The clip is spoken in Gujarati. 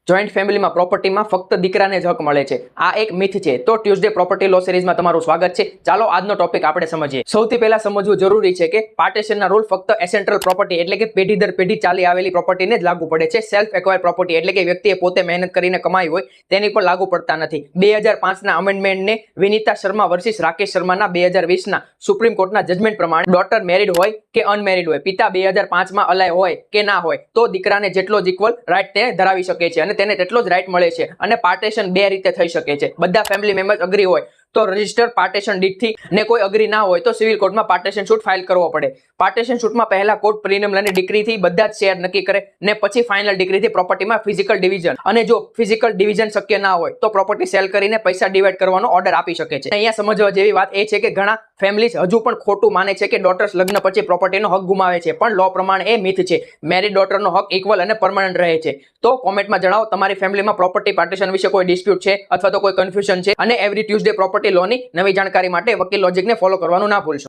જોઈન્ટ ફેમિલીમાં પ્રોપર્ટીમાં ફક્ત દીકરાને જ હક મળે છે. આ એક મિથ છે. તો ટ્યુઝડે પ્રોપર્ટી લો સિરીઝમાં તમારું સ્વાગત છે. ચાલો આજનો ટોપિક આપણે સમજીએ. સૌથી પહેલા સમજવું જરૂરી છે કે પાર્ટીશનના રૂલ ફક્ત એસેન્ટ્રલ પ્રોપર્ટી એટલે કે પેઢી દર પેઢી ચાલી આવેલી પ્રોપર્ટીને જ લાગુ પડે છે. સેલ્ફ એક્વાયર પ્રોપર્ટી એટલે કે વ્યક્તિએ પોતે મહેનત કરીને કમાઈ હોય તેની પર લાગુ પડતા નથી. 2005ના અમેન્ડમેન્ટને વિનીતા શર્મા વર્સિસ રાકેશ શર્માના 2020ના સુપ્રીમ કોર્ટના જજમેન્ટ પ્રમાણે ડોટર મેરિડ હોય કે અનમેરિડ હોય, પિતા 2005માં અલાય હોય કે ના હોય, તો દીકરાને જેટલો જ ઇક્વલ રાઇટ તે ધરાવી શકે છે અને તેને તેટલો જ રાઇટ મળે છે. અને પાર્ટીશન બે રીતે થઈ શકે છે. બધા ફેમિલી મેમ્બર્સ અગ્રી હોય તો રજિસ્ટર પાર્ટીશન ડીડથી, ને કોઈ અગ્રી ના હોય તો સિવિલ કોર્ટમાં પાર્ટીશન શૂટ ફાઇલ કરવો પડે. પાર્ટીશન શૂટમાં પહેલા કોર્ટ પ્રિલિમિનરી ડિક્રીથી બધા જ શેર નક્કી કરે ને પછી ફાઇનલ ડિક્રીથી પ્રોપર્ટીમાં ફિઝિકલ ડિવિઝન, અને જો ફિઝિકલ ડિવિઝન શક્ય ના હોય તો પ્રોપર્ટી સેલ કરીને પૈસા ડિવાઈડ કરવાનો ઓર્ડર આપી શકે છે. અહીંયા સમજવા જેવી વાત એ છે કે ઘણા ફેમિલીઝ હજુ પણ ખોટું માને છે કે ડોટર્સ લગ્ન પછી પ્રોપર્ટીનો હક ગુમાવે છે, પણ લો પ્રમાણે એ મિથ છે. મેરિડ ડોટરનો હક ઇક્વલ અને પરમનન્ટ રહે છે. તો કોમેન્ટમાં જણાવો તમારી ફેમિલીમાં પ્રોપર્ટી પાર્ટીશન વિશે કોઈ ડિસ્પ્યુટ છે અથવા તો કોઈ કન્ફ્યુઝન છે. અને એવરી ટ્યુઝડે પ્રોપર્ટી લોની નવી જાણકારી માટે વકીલ લોજિકને ફોલો કરવાનું ના ભૂલશો.